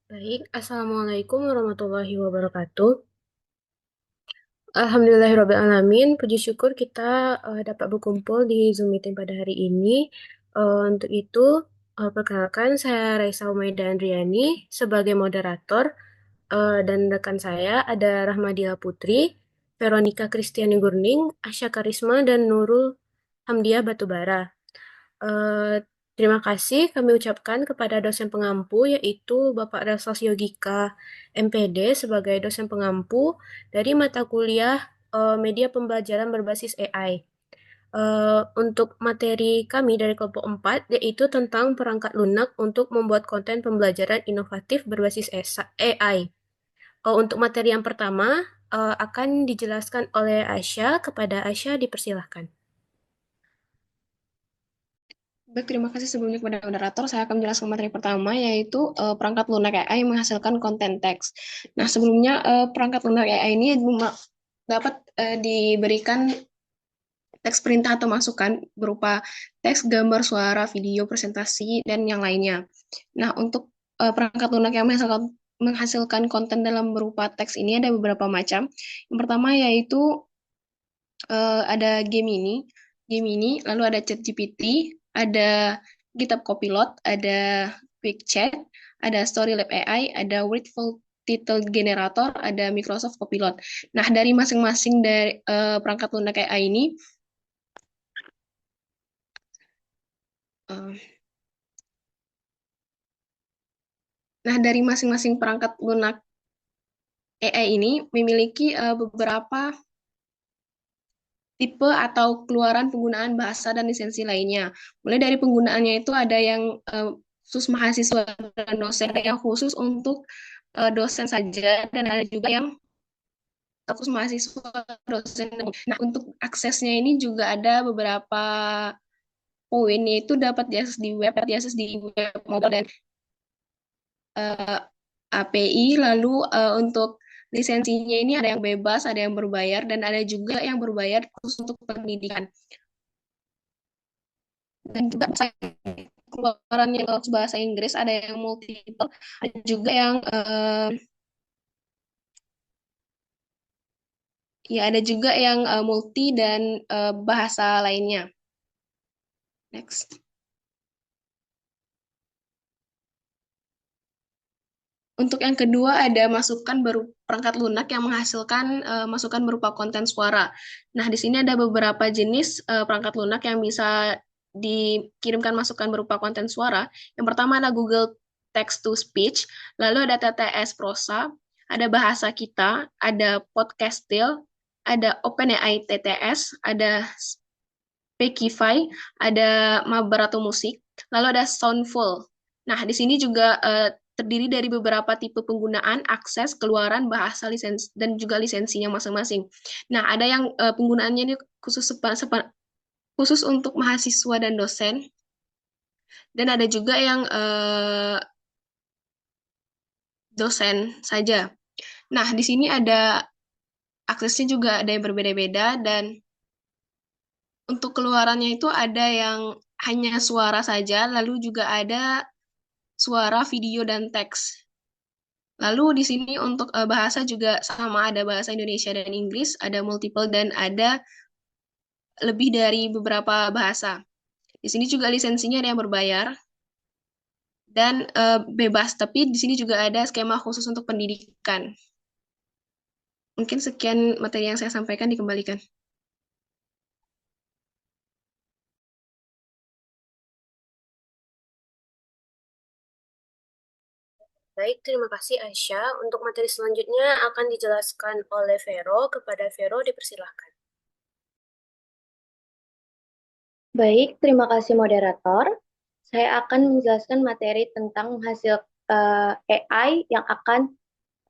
Baik, Assalamualaikum warahmatullahi wabarakatuh. Alhamdulillahirrabbilalamin, puji syukur kita dapat berkumpul di Zoom meeting pada hari ini. Untuk itu, perkenalkan saya Raisa Umaida Andriani sebagai moderator, dan rekan saya ada Rahmadila Putri, Veronica Kristiani Gurning, Asya Karisma, dan Nurul Hamdiah Batubara. Eh, Terima kasih kami ucapkan kepada dosen pengampu yaitu Bapak Rasas Yogika MPD sebagai dosen pengampu dari mata kuliah Media Pembelajaran Berbasis AI. Untuk materi kami dari kelompok 4 yaitu tentang perangkat lunak untuk membuat konten pembelajaran inovatif berbasis AI. Untuk materi yang pertama akan dijelaskan oleh Asya. Kepada Asya dipersilahkan. Baik, terima kasih sebelumnya kepada moderator. Saya akan menjelaskan materi pertama, yaitu perangkat lunak AI yang menghasilkan konten teks. Nah, sebelumnya perangkat lunak AI ini dapat diberikan teks perintah atau masukan berupa teks, gambar, suara, video, presentasi, dan yang lainnya. Nah, untuk perangkat lunak yang menghasilkan konten dalam berupa teks ini ada beberapa macam. Yang pertama yaitu ada Gemini, lalu ada ChatGPT, ada GitHub Copilot, ada QuickChat, ada Storylab AI, ada Wordful Title Generator, ada Microsoft Copilot. Nah, dari masing-masing dari perangkat lunak AI ini, uh, nah dari masing-masing perangkat lunak AI ini memiliki beberapa tipe atau keluaran penggunaan bahasa dan lisensi lainnya. Mulai dari penggunaannya itu ada yang khusus mahasiswa dan dosen, ada yang khusus untuk dosen saja, dan ada juga yang khusus mahasiswa, dosen. Nah, untuk aksesnya ini juga ada beberapa poin, yaitu dapat diakses di web, dapat diakses di web mobile dan eh, API. Lalu untuk lisensinya ini ada yang bebas, ada yang berbayar, dan ada juga yang berbayar khusus untuk pendidikan. Dan juga keluaran yang bahasa Inggris ada yang multiple, ada juga yang ya ada juga yang multi dan bahasa lainnya. Next. Untuk yang kedua ada masukan berupa perangkat lunak yang menghasilkan masukan berupa konten suara. Nah, di sini ada beberapa jenis perangkat lunak yang bisa dikirimkan masukan berupa konten suara. Yang pertama ada Google Text to Speech, lalu ada TTS Prosa, ada Bahasa Kita, ada Podcastil, ada OpenAI TTS, ada Speakify, ada Mabarato Musik, lalu ada Soundful. Nah, di sini juga terdiri dari beberapa tipe penggunaan, akses, keluaran, bahasa, lisensi, dan juga lisensinya masing-masing. Nah, ada yang penggunaannya ini khusus untuk mahasiswa dan dosen, dan ada juga yang dosen saja. Nah, di sini ada aksesnya juga ada yang berbeda-beda, dan untuk keluarannya itu ada yang hanya suara saja, lalu juga ada suara, video, dan teks. Lalu di sini untuk bahasa juga sama, ada bahasa Indonesia dan Inggris, ada multiple, dan ada lebih dari beberapa bahasa. Di sini juga lisensinya ada yang berbayar dan bebas, tapi di sini juga ada skema khusus untuk pendidikan. Mungkin sekian materi yang saya sampaikan, dikembalikan. Baik, terima kasih Aisyah. Untuk materi selanjutnya akan dijelaskan oleh Vero. Kepada Vero dipersilahkan. Baik, terima kasih moderator. Saya akan menjelaskan materi tentang hasil AI yang akan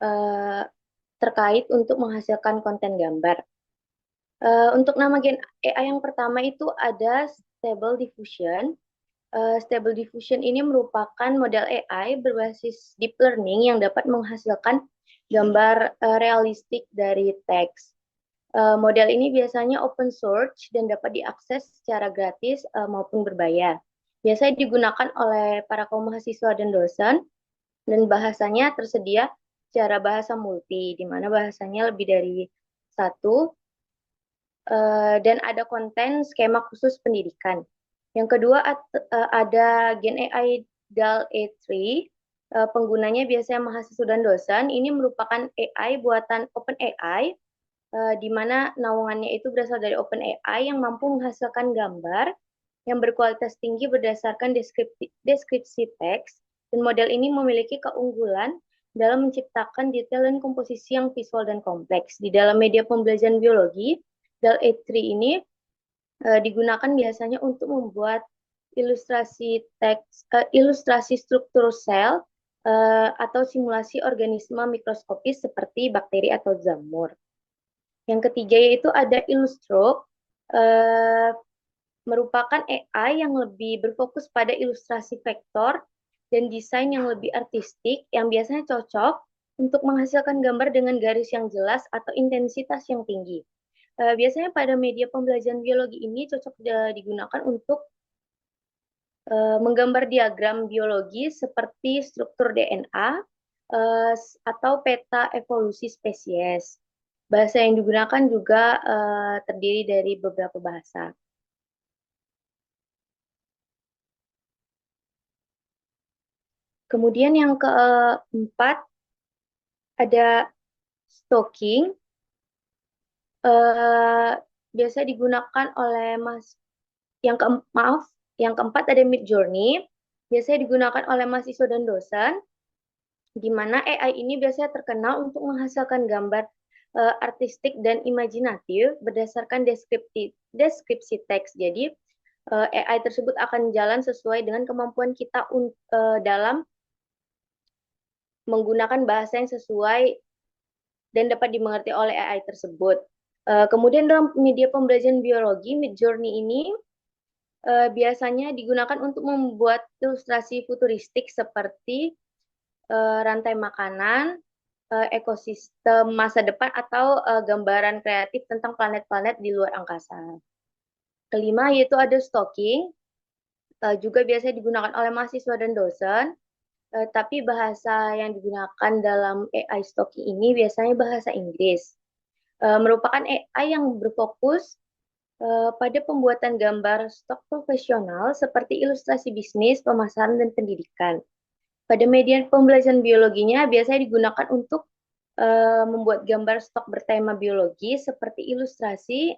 eh, terkait untuk menghasilkan konten gambar. Untuk nama gen AI yang pertama itu ada Stable Diffusion. Stable Diffusion ini merupakan model AI berbasis deep learning yang dapat menghasilkan gambar realistik dari teks. Model ini biasanya open source dan dapat diakses secara gratis maupun berbayar. Biasanya digunakan oleh para kaum mahasiswa dan dosen Dan bahasanya tersedia secara bahasa multi, di mana bahasanya lebih dari satu, dan ada konten skema khusus pendidikan. Yang kedua ada Gen AI DAL E3, penggunanya biasanya mahasiswa dan dosen. Ini merupakan AI buatan OpenAI, di mana naungannya itu berasal dari OpenAI yang mampu menghasilkan gambar yang berkualitas tinggi berdasarkan deskripsi teks, dan model ini memiliki keunggulan dalam menciptakan detail dan komposisi yang visual dan kompleks. Di dalam media pembelajaran biologi, DAL-E3 ini digunakan biasanya untuk membuat ilustrasi struktur sel atau simulasi organisme mikroskopis seperti bakteri atau jamur. Yang ketiga yaitu ada Illustro, merupakan AI yang lebih berfokus pada ilustrasi vektor dan desain yang lebih artistik yang biasanya cocok untuk menghasilkan gambar dengan garis yang jelas atau intensitas yang tinggi. Biasanya pada media pembelajaran biologi ini cocok digunakan untuk menggambar diagram biologi seperti struktur DNA atau peta evolusi spesies. Bahasa yang digunakan juga terdiri dari beberapa bahasa. Kemudian yang keempat ada stocking. Biasa digunakan oleh yang keempat ada Midjourney. Biasanya digunakan oleh mahasiswa dan dosen, di mana AI ini biasanya terkenal untuk menghasilkan gambar artistik dan imajinatif berdasarkan deskripsi teks. Jadi AI tersebut akan jalan sesuai dengan kemampuan kita dalam menggunakan bahasa yang sesuai dan dapat dimengerti oleh AI tersebut. Kemudian dalam media pembelajaran biologi, Midjourney ini biasanya digunakan untuk membuat ilustrasi futuristik seperti rantai makanan, ekosistem masa depan, atau gambaran kreatif tentang planet-planet di luar angkasa. Kelima yaitu ada stalking, juga biasanya digunakan oleh mahasiswa dan dosen, tapi bahasa yang digunakan dalam AI stalking ini biasanya bahasa Inggris. Merupakan AI yang berfokus pada pembuatan gambar stok profesional seperti ilustrasi bisnis, pemasaran, dan pendidikan. Pada media pembelajaran biologinya biasanya digunakan untuk membuat gambar stok bertema biologi seperti ilustrasi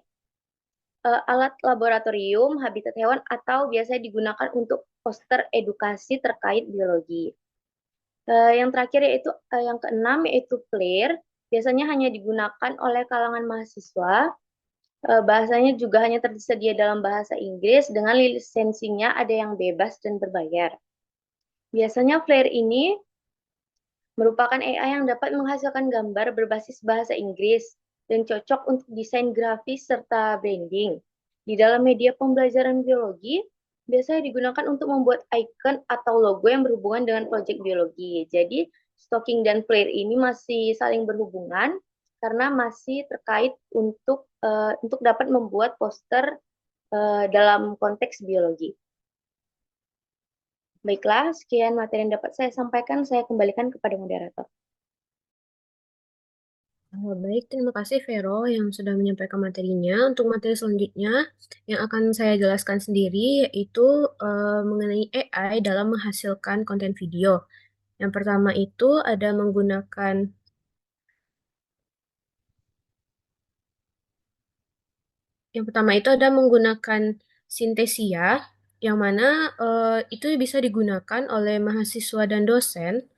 alat laboratorium, habitat hewan, atau biasanya digunakan untuk poster edukasi terkait biologi. Yang terakhir yaitu yang keenam yaitu Flair, biasanya hanya digunakan oleh kalangan mahasiswa. Bahasanya juga hanya tersedia dalam bahasa Inggris, dengan lisensinya ada yang bebas dan berbayar. Biasanya Flair ini merupakan AI yang dapat menghasilkan gambar berbasis bahasa Inggris dan cocok untuk desain grafis serta branding. Di dalam media pembelajaran biologi, biasanya digunakan untuk membuat icon atau logo yang berhubungan dengan proyek biologi. Jadi, Stocking dan Flair ini masih saling berhubungan karena masih terkait untuk dapat membuat poster dalam konteks biologi. Baiklah, sekian materi yang dapat saya sampaikan. Saya kembalikan kepada moderator. Baik, terima kasih Vero yang sudah menyampaikan materinya. Untuk materi selanjutnya yang akan saya jelaskan sendiri yaitu mengenai AI dalam menghasilkan konten video. Yang pertama itu ada menggunakan Yang pertama itu ada menggunakan Synthesia, yang mana itu bisa digunakan oleh mahasiswa dan dosen.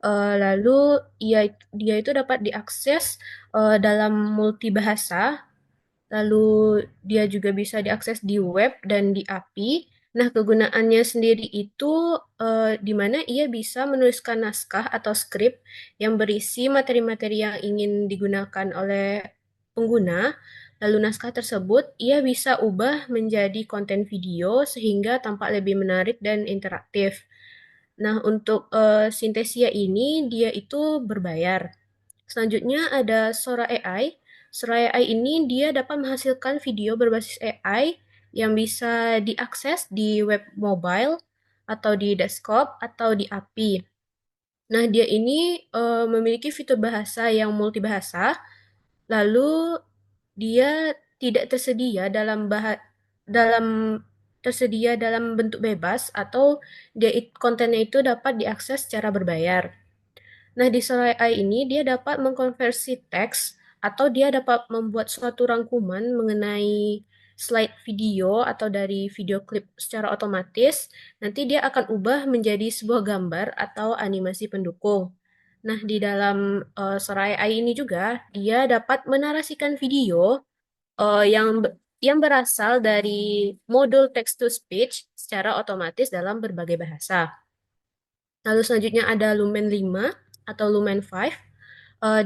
Lalu dia itu dapat diakses dalam multibahasa. Lalu dia juga bisa diakses di web dan di API. Nah, kegunaannya sendiri itu di mana ia bisa menuliskan naskah atau skrip yang berisi materi-materi yang ingin digunakan oleh pengguna. Lalu naskah tersebut ia bisa ubah menjadi konten video sehingga tampak lebih menarik dan interaktif. Nah, untuk Synthesia ini dia itu berbayar. Selanjutnya ada Sora AI. Sora AI ini dia dapat menghasilkan video berbasis AI yang bisa diakses di web mobile atau di desktop atau di API. Nah, dia ini memiliki fitur bahasa yang multibahasa, lalu dia tidak dalam tersedia dalam bentuk bebas atau kontennya itu dapat diakses secara berbayar. Nah, di Selai AI ini dia dapat mengkonversi teks atau dia dapat membuat suatu rangkuman mengenai slide video atau dari video klip secara otomatis. Nanti dia akan ubah menjadi sebuah gambar atau animasi pendukung. Nah, di dalam Selai AI ini juga dia dapat menarasikan video yang berasal dari modul text to speech secara otomatis dalam berbagai bahasa. Lalu selanjutnya ada Lumen 5 atau Lumen 5.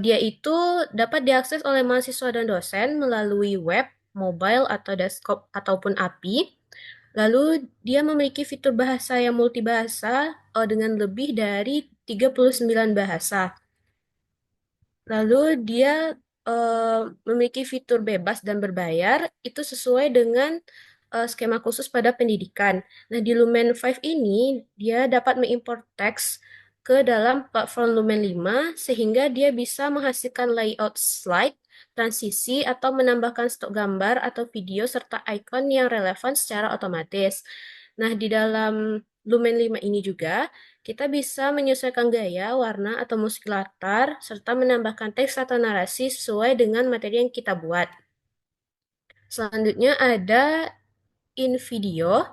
Dia itu dapat diakses oleh mahasiswa dan dosen melalui web, mobile, atau desktop ataupun API. Lalu dia memiliki fitur bahasa yang multibahasa dengan lebih dari 39 bahasa. Lalu dia memiliki fitur bebas dan berbayar, itu sesuai dengan skema khusus pada pendidikan. Nah, di Lumen 5 ini, dia dapat mengimport teks ke dalam platform Lumen 5, sehingga dia bisa menghasilkan layout slide, transisi, atau menambahkan stok gambar atau video serta icon yang relevan secara otomatis. Nah, di dalam Lumen 5 ini juga, kita bisa menyesuaikan gaya, warna, atau musik latar, serta menambahkan teks atau narasi sesuai dengan materi yang kita buat. Selanjutnya ada InVideo.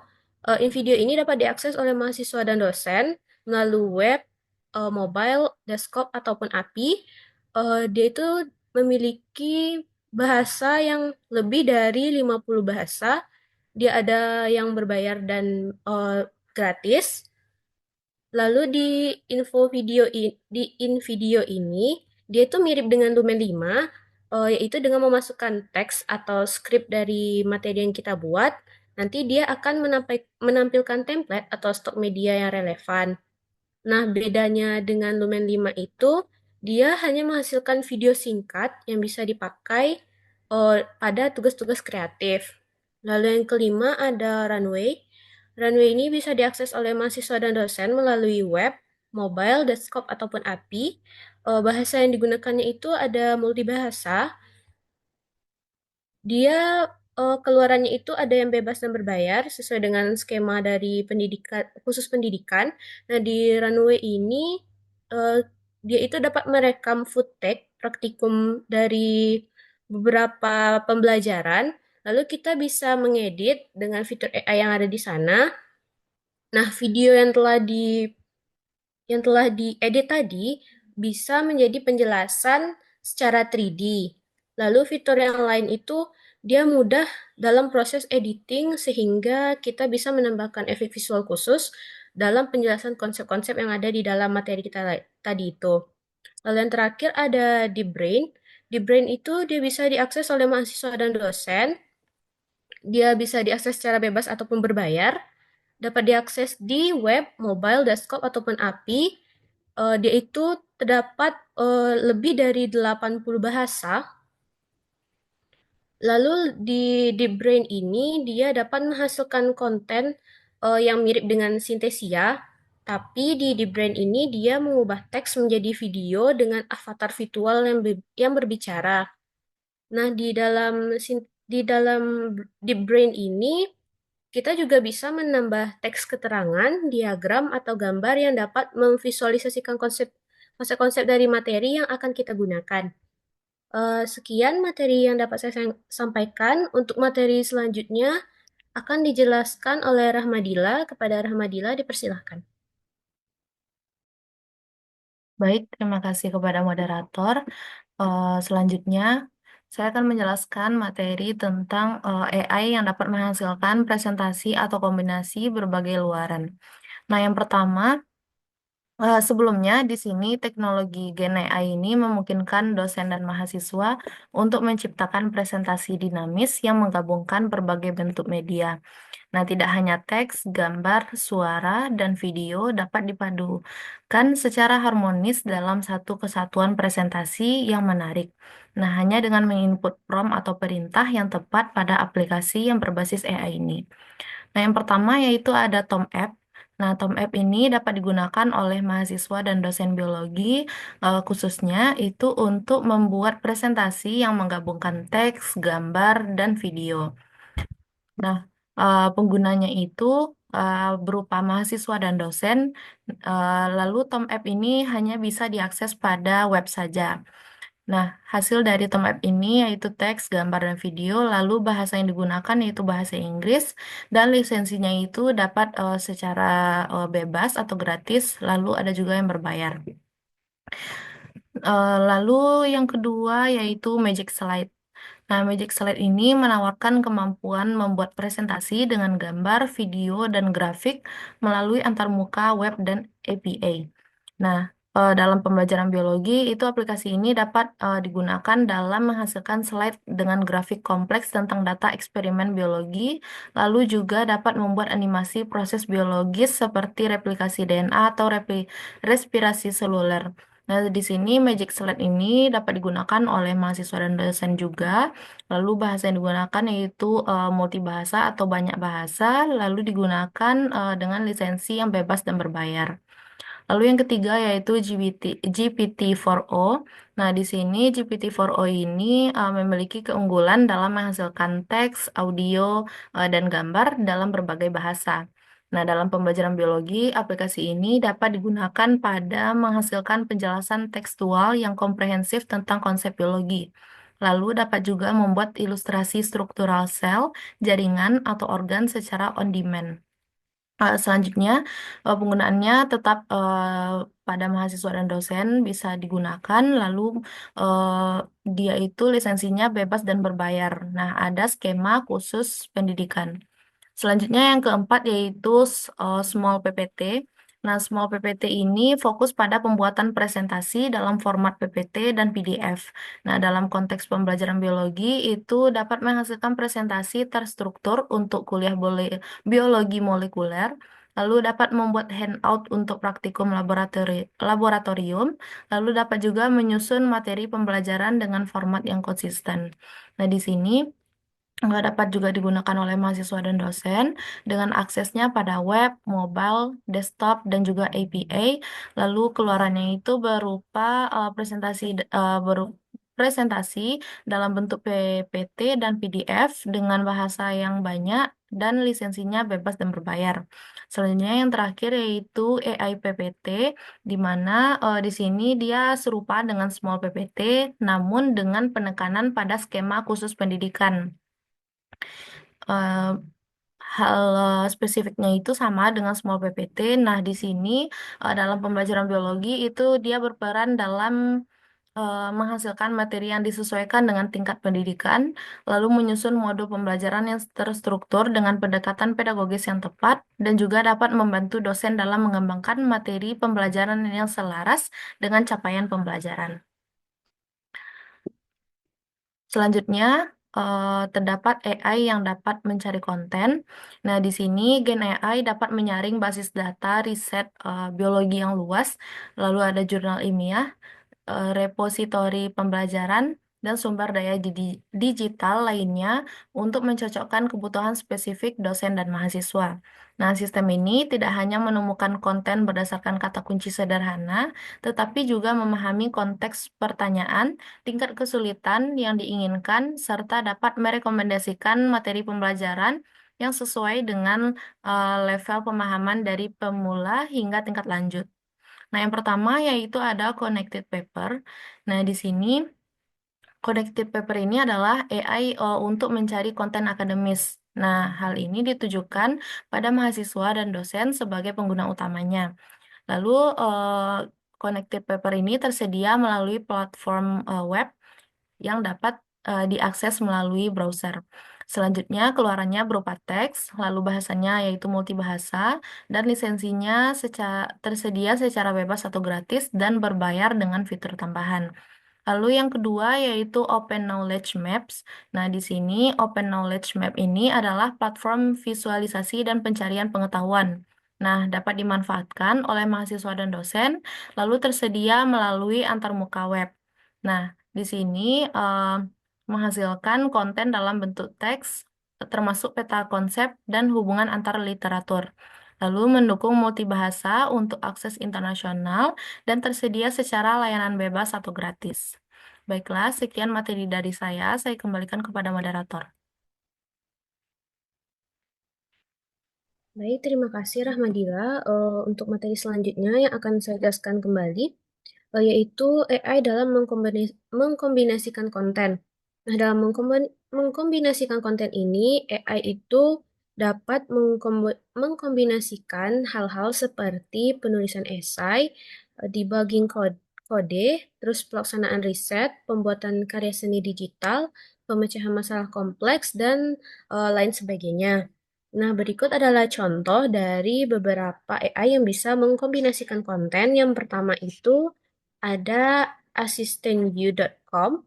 InVideo ini dapat diakses oleh mahasiswa dan dosen melalui web, mobile, desktop, ataupun API. Dia itu memiliki bahasa yang lebih dari 50 bahasa. Dia ada yang berbayar dan gratis. Lalu di InVideo ini, dia itu mirip dengan Lumen 5, yaitu dengan memasukkan teks atau skrip dari materi yang kita buat, nanti dia akan menampilkan template atau stok media yang relevan. Nah, bedanya dengan Lumen 5 itu, dia hanya menghasilkan video singkat yang bisa dipakai pada tugas-tugas kreatif. Lalu yang kelima ada Runway. Runway ini bisa diakses oleh mahasiswa dan dosen melalui web, mobile, desktop, ataupun API. Bahasa yang digunakannya itu ada multibahasa. Dia keluarannya itu ada yang bebas dan berbayar sesuai dengan skema dari pendidikan khusus pendidikan. Nah, di Runway ini eh, dia itu dapat merekam footage praktikum dari beberapa pembelajaran. Lalu kita bisa mengedit dengan fitur AI yang ada di sana. Nah, video yang telah diedit tadi bisa menjadi penjelasan secara 3D. Lalu fitur yang lain itu dia mudah dalam proses editing sehingga kita bisa menambahkan efek visual khusus dalam penjelasan konsep-konsep yang ada di dalam materi kita tadi itu. Lalu yang terakhir ada DeepBrain. DeepBrain itu dia bisa diakses oleh mahasiswa dan dosen. Dia bisa diakses secara bebas ataupun berbayar. Dapat diakses di web, mobile, desktop, ataupun API. Dia itu terdapat lebih dari 80 bahasa. Lalu di Brain ini dia dapat menghasilkan konten yang mirip dengan Synthesia, tapi di Brain ini dia mengubah teks menjadi video dengan avatar virtual yang berbicara. Nah, di dalam Deep Brain ini kita juga bisa menambah teks keterangan, diagram, atau gambar yang dapat memvisualisasikan konsep-konsep dari materi yang akan kita gunakan. Sekian materi yang dapat saya sampaikan. Untuk materi selanjutnya akan dijelaskan oleh Rahmadila. Kepada Rahmadila dipersilahkan. Baik, terima kasih kepada moderator. Selanjutnya, saya akan menjelaskan materi tentang AI yang dapat menghasilkan presentasi atau kombinasi berbagai luaran. Nah, yang pertama, sebelumnya di sini teknologi Gen AI ini memungkinkan dosen dan mahasiswa untuk menciptakan presentasi dinamis yang menggabungkan berbagai bentuk media. Nah, tidak hanya teks, gambar, suara, dan video dapat dipadukan secara harmonis dalam satu kesatuan presentasi yang menarik. Nah, hanya dengan menginput prompt atau perintah yang tepat pada aplikasi yang berbasis AI ini. Nah, yang pertama yaitu ada Tom App. Nah, TomApp ini dapat digunakan oleh mahasiswa dan dosen biologi, khususnya itu untuk membuat presentasi yang menggabungkan teks, gambar, dan video. Nah, penggunanya itu berupa mahasiswa dan dosen. Lalu TomApp ini hanya bisa diakses pada web saja. Nah, hasil dari TomApp ini yaitu teks, gambar, dan video, lalu bahasa yang digunakan yaitu bahasa Inggris, dan lisensinya itu dapat secara bebas atau gratis, lalu ada juga yang berbayar. Lalu yang kedua yaitu Magic Slide. Nah, Magic Slide ini menawarkan kemampuan membuat presentasi dengan gambar, video, dan grafik melalui antarmuka web dan APA. Nah, dalam pembelajaran biologi, itu aplikasi ini dapat digunakan dalam menghasilkan slide dengan grafik kompleks tentang data eksperimen biologi, lalu juga dapat membuat animasi proses biologis seperti replikasi DNA atau respirasi seluler. Nah, di sini Magic Slide ini dapat digunakan oleh mahasiswa dan dosen juga. Lalu bahasa yang digunakan yaitu multibahasa atau banyak bahasa, lalu digunakan dengan lisensi yang bebas dan berbayar. Lalu yang ketiga yaitu GPT-4o. Nah, di sini GPT-4o ini memiliki keunggulan dalam menghasilkan teks, audio, dan gambar dalam berbagai bahasa. Nah, dalam pembelajaran biologi, aplikasi ini dapat digunakan pada menghasilkan penjelasan tekstual yang komprehensif tentang konsep biologi. Lalu dapat juga membuat ilustrasi struktural sel, jaringan, atau organ secara on demand. Selanjutnya, penggunaannya tetap pada mahasiswa dan dosen bisa digunakan, lalu dia itu lisensinya bebas dan berbayar. Nah, ada skema khusus pendidikan. Selanjutnya yang keempat yaitu Small PPT. Nah, Small PPT ini fokus pada pembuatan presentasi dalam format PPT dan PDF. Nah, dalam konteks pembelajaran biologi itu dapat menghasilkan presentasi terstruktur untuk kuliah biologi molekuler, lalu dapat membuat handout untuk praktikum laboratorium, lalu dapat juga menyusun materi pembelajaran dengan format yang konsisten. Nah, di sini dapat juga digunakan oleh mahasiswa dan dosen dengan aksesnya pada web, mobile, desktop, dan juga APA. Lalu keluarannya itu berupa presentasi dalam bentuk PPT dan PDF dengan bahasa yang banyak dan lisensinya bebas dan berbayar. Selanjutnya yang terakhir yaitu AI PPT, di mana di sini dia serupa dengan Small PPT, namun dengan penekanan pada skema khusus pendidikan. Eh, Hal spesifiknya itu sama dengan Small PPT. Nah, di sini dalam pembelajaran biologi itu dia berperan dalam menghasilkan materi yang disesuaikan dengan tingkat pendidikan, lalu menyusun modul pembelajaran yang terstruktur dengan pendekatan pedagogis yang tepat, dan juga dapat membantu dosen dalam mengembangkan materi pembelajaran yang selaras dengan capaian pembelajaran. Selanjutnya, terdapat AI yang dapat mencari konten. Nah, di sini Gen AI dapat menyaring basis data riset biologi yang luas, lalu ada jurnal ilmiah, repositori pembelajaran, dan sumber daya digital lainnya untuk mencocokkan kebutuhan spesifik dosen dan mahasiswa. Nah, sistem ini tidak hanya menemukan konten berdasarkan kata kunci sederhana, tetapi juga memahami konteks pertanyaan, tingkat kesulitan yang diinginkan, serta dapat merekomendasikan materi pembelajaran yang sesuai dengan level pemahaman dari pemula hingga tingkat lanjut. Nah, yang pertama yaitu ada connected paper. Nah, di sini connected paper ini adalah AI untuk mencari konten akademis. Nah, hal ini ditujukan pada mahasiswa dan dosen sebagai pengguna utamanya. Lalu, connected paper ini tersedia melalui platform web yang dapat diakses melalui browser. Selanjutnya, keluarannya berupa teks, lalu bahasanya yaitu multibahasa, dan lisensinya tersedia secara bebas atau gratis dan berbayar dengan fitur tambahan. Lalu yang kedua yaitu Open Knowledge Maps. Nah, di sini Open Knowledge Map ini adalah platform visualisasi dan pencarian pengetahuan. Nah, dapat dimanfaatkan oleh mahasiswa dan dosen, lalu tersedia melalui antarmuka web. Nah, di sini menghasilkan konten dalam bentuk teks, termasuk peta konsep dan hubungan antar literatur. lalu mendukung multibahasa untuk akses internasional, dan tersedia secara layanan bebas atau gratis. Baiklah, sekian materi dari saya kembalikan kepada moderator. Baik, terima kasih Rahmadila. Untuk materi selanjutnya yang akan saya jelaskan kembali, yaitu AI dalam mengkombinasikan konten. Nah, dalam mengkombinasikan konten ini, AI itu dapat mengkombinasikan hal-hal seperti penulisan esai, debugging kode, terus pelaksanaan riset, pembuatan karya seni digital, pemecahan masalah kompleks, dan lain sebagainya. Nah, berikut adalah contoh dari beberapa AI yang bisa mengkombinasikan konten. Yang pertama itu ada asistenview.com.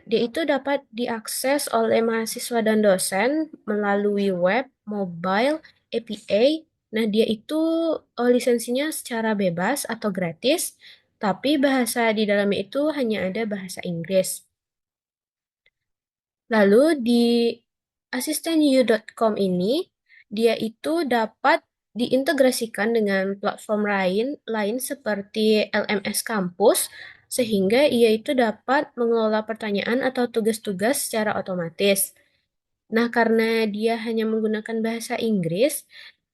Dia itu dapat diakses oleh mahasiswa dan dosen melalui web, mobile, APA. Nah, dia itu lisensinya secara bebas atau gratis, tapi bahasa di dalamnya itu hanya ada bahasa Inggris. Lalu di asistenyu.com ini, dia itu dapat diintegrasikan dengan platform lain seperti LMS Campus, sehingga ia itu dapat mengelola pertanyaan atau tugas-tugas secara otomatis. Nah, karena dia hanya menggunakan bahasa Inggris,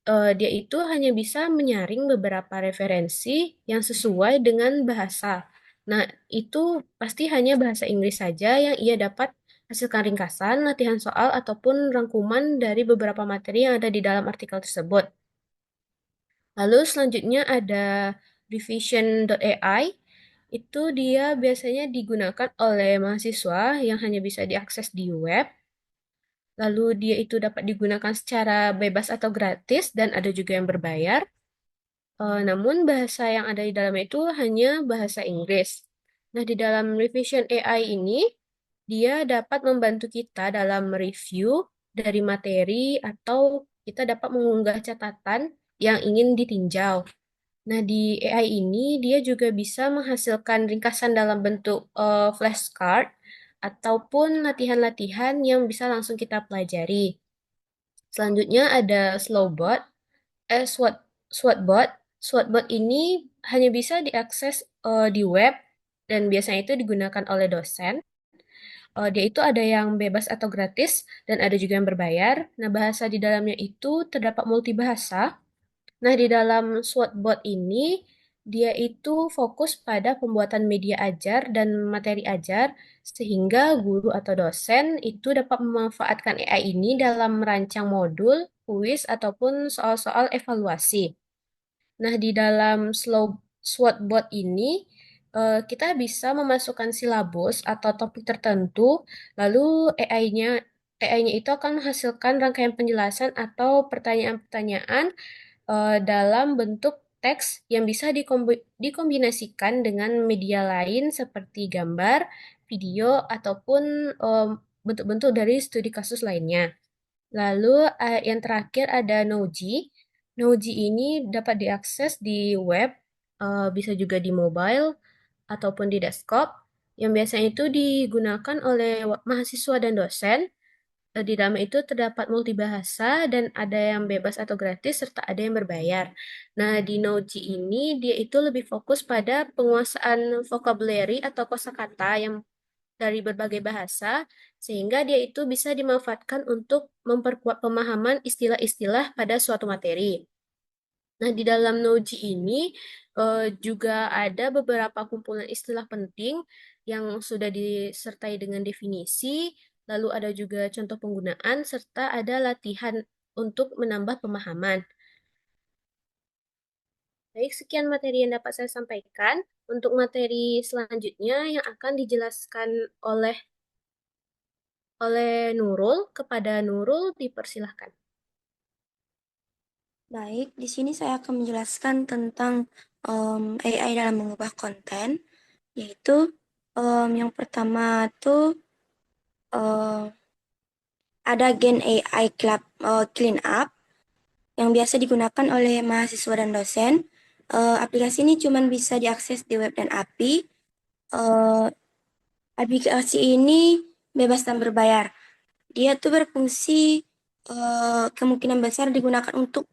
dia itu hanya bisa menyaring beberapa referensi yang sesuai dengan bahasa. Nah, itu pasti hanya bahasa Inggris saja yang ia dapat hasilkan ringkasan, latihan soal, ataupun rangkuman dari beberapa materi yang ada di dalam artikel tersebut. Lalu selanjutnya ada revision.ai. Itu dia biasanya digunakan oleh mahasiswa yang hanya bisa diakses di web. Lalu dia itu dapat digunakan secara bebas atau gratis dan ada juga yang berbayar. Namun bahasa yang ada di dalamnya itu hanya bahasa Inggris. Nah, di dalam Revision AI ini, dia dapat membantu kita dalam review dari materi atau kita dapat mengunggah catatan yang ingin ditinjau. Nah, di AI ini dia juga bisa menghasilkan ringkasan dalam bentuk flashcard ataupun latihan-latihan yang bisa langsung kita pelajari. Selanjutnya ada Swotbot. Swotbot ini hanya bisa diakses di web dan biasanya itu digunakan oleh dosen. Dia itu ada yang bebas atau gratis dan ada juga yang berbayar. Nah, bahasa di dalamnya itu terdapat multibahasa. Nah, di dalam SWOT-bot ini, dia itu fokus pada pembuatan media ajar dan materi ajar, sehingga guru atau dosen itu dapat memanfaatkan AI ini dalam merancang modul, kuis, ataupun soal-soal evaluasi. Nah, di dalam SWOT-bot ini, kita bisa memasukkan silabus atau topik tertentu, lalu AI-nya itu akan menghasilkan rangkaian penjelasan atau pertanyaan-pertanyaan dalam bentuk teks yang bisa dikombinasikan dengan media lain seperti gambar, video, ataupun bentuk-bentuk dari studi kasus lainnya. Lalu yang terakhir ada Noji. Noji ini dapat diakses di web, bisa juga di mobile ataupun di desktop, yang biasanya itu digunakan oleh mahasiswa dan dosen. Di dalam itu terdapat multibahasa dan ada yang bebas atau gratis serta ada yang berbayar. Nah, di Noji ini dia itu lebih fokus pada penguasaan vocabulary atau kosakata yang dari berbagai bahasa sehingga dia itu bisa dimanfaatkan untuk memperkuat pemahaman istilah-istilah pada suatu materi. Nah, di dalam Noji ini juga ada beberapa kumpulan istilah penting yang sudah disertai dengan definisi, lalu ada juga contoh penggunaan, serta ada latihan untuk menambah pemahaman. Baik, sekian materi yang dapat saya sampaikan. Untuk materi selanjutnya yang akan dijelaskan oleh Nurul, kepada Nurul dipersilahkan. Baik, di sini saya akan menjelaskan tentang AI dalam mengubah konten, yaitu yang pertama tuh ada Gen AI Clean Up yang biasa digunakan oleh mahasiswa dan dosen. Aplikasi ini cuma bisa diakses di web dan API. Aplikasi ini bebas dan berbayar. Dia tuh berfungsi kemungkinan besar digunakan untuk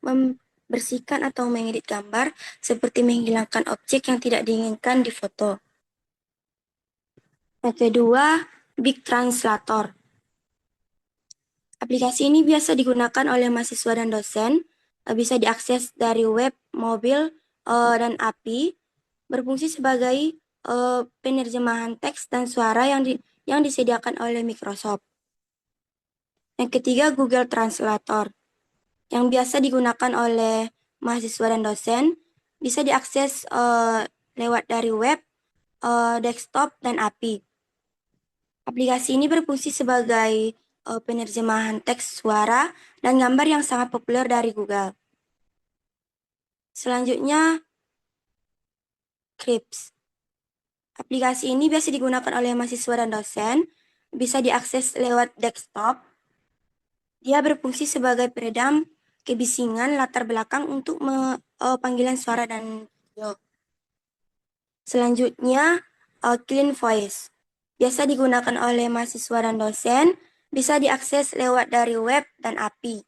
membersihkan atau mengedit gambar, seperti menghilangkan objek yang tidak diinginkan di foto. Yang kedua, Big Translator. Aplikasi ini biasa digunakan oleh mahasiswa dan dosen, bisa diakses dari web, mobil, dan API, berfungsi sebagai penerjemahan teks dan suara yang disediakan oleh Microsoft. Yang ketiga, Google Translator, yang biasa digunakan oleh mahasiswa dan dosen, bisa diakses lewat dari web, desktop, dan API. Aplikasi ini berfungsi sebagai penerjemahan teks, suara, dan gambar yang sangat populer dari Google. Selanjutnya, Scripps. Aplikasi ini biasa digunakan oleh mahasiswa dan dosen, bisa diakses lewat desktop. Dia berfungsi sebagai peredam kebisingan latar belakang untuk panggilan suara dan video. Selanjutnya, Clean Voice. Biasa digunakan oleh mahasiswa dan dosen, bisa diakses lewat dari web dan API.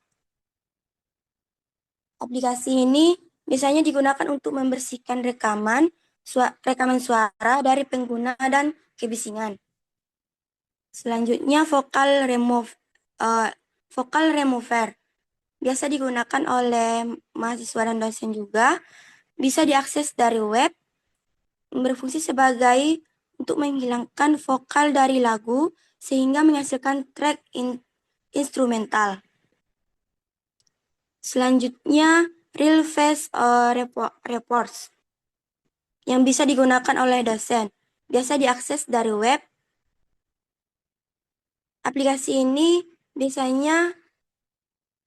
Aplikasi ini biasanya digunakan untuk membersihkan rekaman suara dari pengguna dan kebisingan. Selanjutnya, Vocal Remover. Biasa digunakan oleh mahasiswa dan dosen juga, bisa diakses dari web, berfungsi sebagai untuk menghilangkan vokal dari lagu sehingga menghasilkan track instrumental. Selanjutnya, Real Face Reports, yang bisa digunakan oleh dosen, biasa diakses dari web. Aplikasi ini biasanya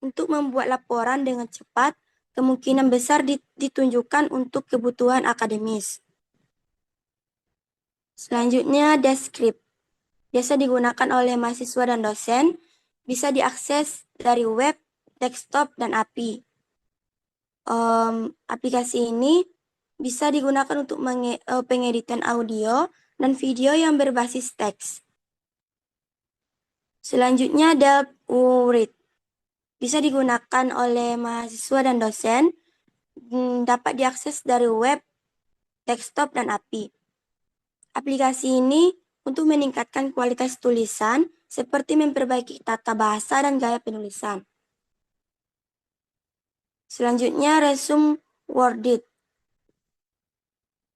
untuk membuat laporan dengan cepat, kemungkinan besar ditunjukkan untuk kebutuhan akademis. Selanjutnya, Descript, biasa digunakan oleh mahasiswa dan dosen, bisa diakses dari web, desktop, dan API. Aplikasi ini bisa digunakan untuk pengeditan audio dan video yang berbasis teks. Selanjutnya, Delp-U-Read, bisa digunakan oleh mahasiswa dan dosen, dapat diakses dari web, desktop, dan API. Aplikasi ini untuk meningkatkan kualitas tulisan, seperti memperbaiki tata bahasa dan gaya penulisan. Selanjutnya, Resume Wordit.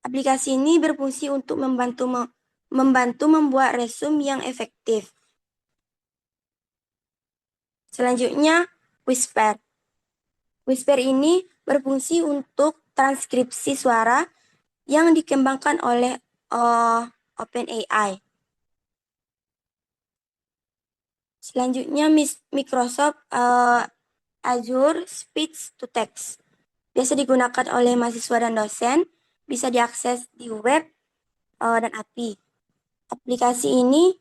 Aplikasi ini berfungsi untuk membantu membuat resume yang efektif. Selanjutnya, Whisper. Whisper ini berfungsi untuk transkripsi suara yang dikembangkan oleh OpenAI. Selanjutnya, Microsoft Azure Speech to Text. Biasa digunakan oleh mahasiswa dan dosen, bisa diakses di web dan API. Aplikasi ini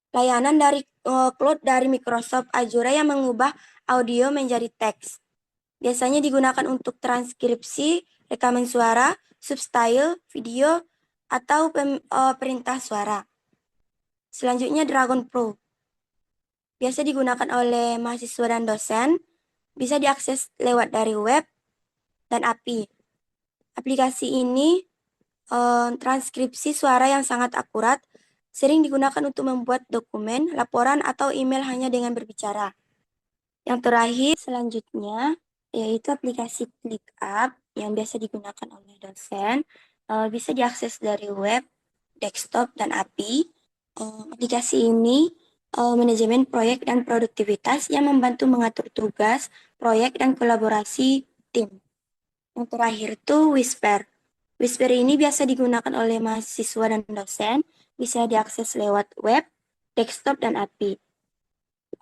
layanan dari cloud dari Microsoft Azure yang mengubah audio menjadi teks. Biasanya digunakan untuk transkripsi, rekaman suara, subtitle, video, atau perintah suara. Selanjutnya, Dragon Pro. Biasa digunakan oleh mahasiswa dan dosen, bisa diakses lewat dari web dan API. Aplikasi ini transkripsi suara yang sangat akurat, sering digunakan untuk membuat dokumen, laporan, atau email hanya dengan berbicara. Yang terakhir, selanjutnya, yaitu aplikasi ClickUp yang biasa digunakan oleh dosen, bisa diakses dari web, desktop, dan API. Aplikasi ini manajemen proyek dan produktivitas yang membantu mengatur tugas, proyek, dan kolaborasi tim. Yang terakhir itu Whisper. Whisper ini biasa digunakan oleh mahasiswa dan dosen, bisa diakses lewat web, desktop, dan API.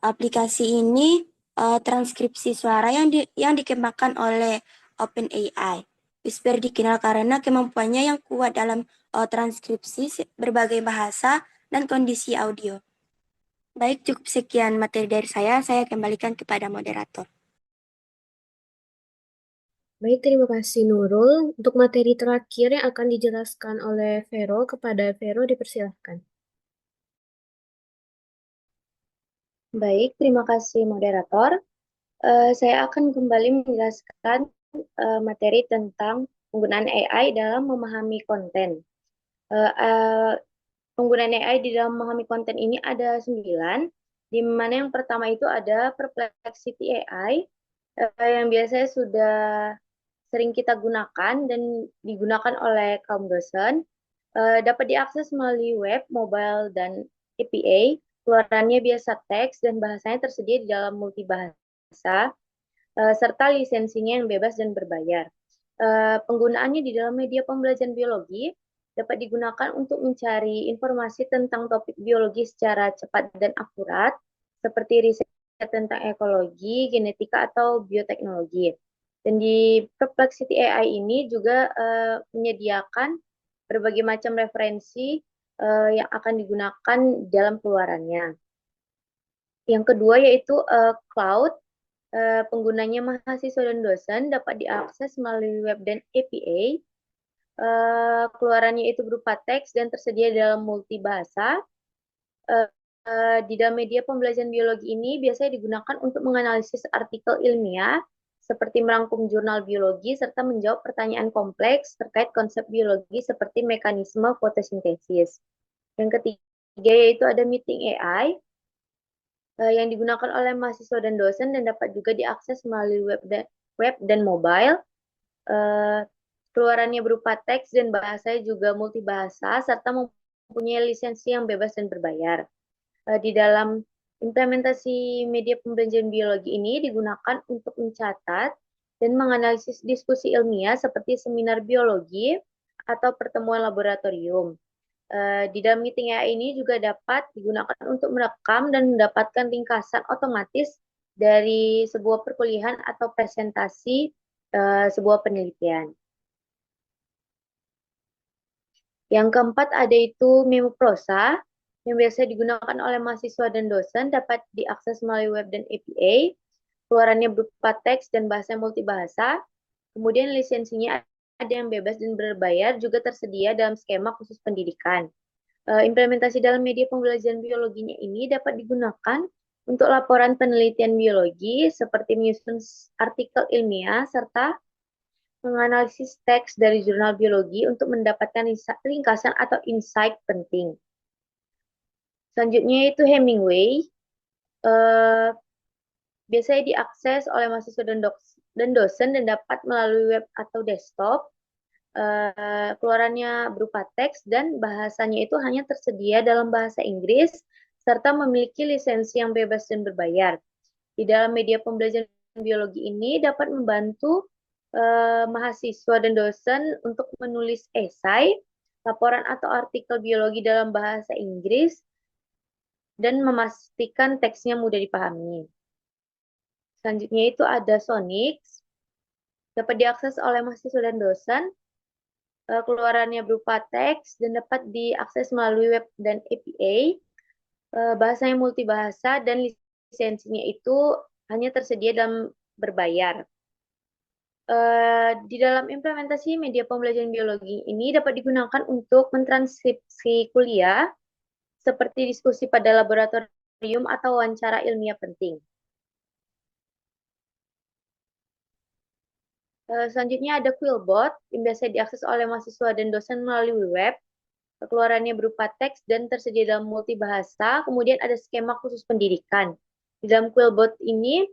Aplikasi ini transkripsi suara yang dikembangkan oleh OpenAI. Whisper dikenal karena kemampuannya yang kuat dalam transkripsi berbagai bahasa dan kondisi audio. Baik, cukup sekian materi dari saya kembalikan kepada moderator. Baik, terima kasih Nurul. Untuk materi terakhir yang akan dijelaskan oleh Vero, kepada Vero dipersilahkan. Baik, terima kasih moderator. Saya akan kembali menjelaskan materi tentang penggunaan AI dalam memahami konten. Penggunaan AI di dalam memahami konten ini ada 9, di mana yang pertama itu ada Perplexity AI, yang biasanya sudah sering kita gunakan dan digunakan oleh kaum dosen. Dapat diakses melalui web, mobile, dan APA. Keluarannya biasa teks dan bahasanya tersedia di dalam multibahasa, serta lisensinya yang bebas dan berbayar. Penggunaannya di dalam media pembelajaran biologi dapat digunakan untuk mencari informasi tentang topik biologi secara cepat dan akurat, seperti riset tentang ekologi, genetika, atau bioteknologi. Dan di Perplexity AI ini juga menyediakan berbagai macam referensi yang akan digunakan dalam keluarannya. Yang kedua yaitu cloud. Penggunanya mahasiswa dan dosen dapat diakses melalui web dan APA. Keluarannya itu berupa teks dan tersedia dalam multibahasa. Di dalam media pembelajaran biologi ini biasanya digunakan untuk menganalisis artikel ilmiah, seperti merangkum jurnal biologi, serta menjawab pertanyaan kompleks terkait konsep biologi seperti mekanisme fotosintesis. Yang ketiga yaitu ada Meeting AI, yang digunakan oleh mahasiswa dan dosen dan dapat juga diakses melalui web dan mobile. Keluarannya berupa teks dan bahasanya juga multibahasa, serta mempunyai lisensi yang bebas dan berbayar. Di dalam implementasi media pembelajaran biologi ini digunakan untuk mencatat dan menganalisis diskusi ilmiah seperti seminar biologi atau pertemuan laboratorium. Di dalam meeting AI ini juga dapat digunakan untuk merekam dan mendapatkan ringkasan otomatis dari sebuah perkuliahan atau presentasi sebuah penelitian. Yang keempat ada itu Memoprosa, yang biasa digunakan oleh mahasiswa dan dosen, dapat diakses melalui web dan APA. Keluarannya berupa teks dan bahasa multibahasa. Kemudian lisensinya ada yang bebas dan berbayar, juga tersedia dalam skema khusus pendidikan. Implementasi dalam media pembelajaran biologinya ini dapat digunakan untuk laporan penelitian biologi, seperti menyusun artikel ilmiah, serta menganalisis teks dari jurnal biologi untuk mendapatkan ringkasan atau insight penting. Selanjutnya itu Hemingway. Biasanya diakses oleh mahasiswa dan dosen dan dapat melalui web atau desktop. Keluarannya berupa teks dan bahasanya itu hanya tersedia dalam bahasa Inggris serta memiliki lisensi yang bebas dan berbayar. Di dalam media pembelajaran biologi ini dapat membantu mahasiswa dan dosen untuk menulis esai, laporan atau artikel biologi dalam bahasa Inggris dan memastikan teksnya mudah dipahami. Selanjutnya itu ada Sonix, dapat diakses oleh mahasiswa dan dosen. Keluarannya berupa teks dan dapat diakses melalui web dan APA. Bahasanya multibahasa dan lisensinya itu hanya tersedia dalam berbayar. Di dalam implementasi media pembelajaran biologi ini dapat digunakan untuk mentranskripsi kuliah, seperti diskusi pada laboratorium atau wawancara ilmiah penting. Selanjutnya ada Quillbot, yang biasa diakses oleh mahasiswa dan dosen melalui web. Keluarannya berupa teks dan tersedia dalam multibahasa. Kemudian ada skema khusus pendidikan. Di dalam Quillbot ini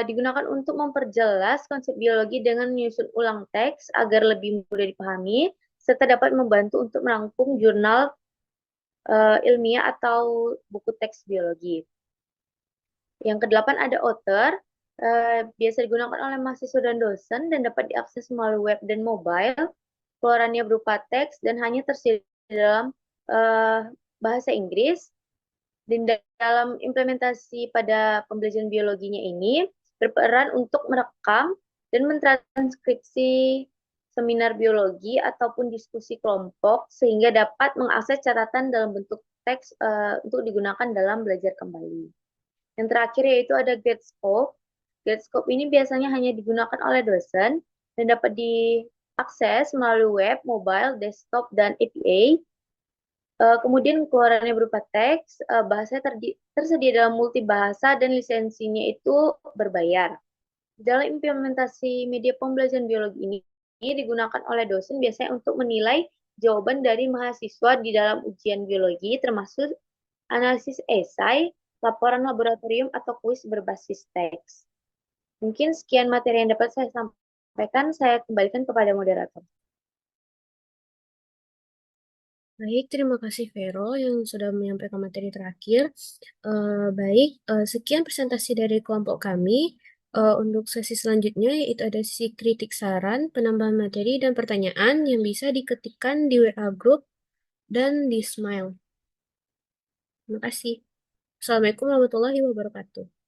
digunakan untuk memperjelas konsep biologi dengan menyusun ulang teks agar lebih mudah dipahami, serta dapat membantu untuk merangkum jurnal ilmiah atau buku teks biologi. Yang kedelapan ada Otter, biasa digunakan oleh mahasiswa dan dosen dan dapat diakses melalui web dan mobile. Keluarannya berupa teks dan hanya tersedia dalam bahasa Inggris. Dan dalam implementasi pada pembelajaran biologinya ini berperan untuk merekam dan mentranskripsi seminar biologi ataupun diskusi kelompok sehingga dapat mengakses catatan dalam bentuk teks untuk digunakan dalam belajar kembali. Yang terakhir yaitu ada Gradescope. Gradescope ini biasanya hanya digunakan oleh dosen dan dapat diakses melalui web, mobile, desktop, dan APA. Kemudian keluarannya berupa teks, bahasanya tersedia dalam multibahasa dan lisensinya itu berbayar. Dalam implementasi media pembelajaran biologi ini digunakan oleh dosen biasanya untuk menilai jawaban dari mahasiswa di dalam ujian biologi, termasuk analisis esai, laporan laboratorium, atau kuis berbasis teks. Mungkin sekian materi yang dapat saya sampaikan, saya kembalikan kepada moderator. Baik, terima kasih Vero yang sudah menyampaikan materi terakhir. Baik, sekian presentasi dari kelompok kami. Untuk sesi selanjutnya yaitu ada sesi kritik saran, penambahan materi, dan pertanyaan yang bisa diketikkan di WA Group dan di Smile. Terima kasih. Assalamualaikum warahmatullahi wabarakatuh.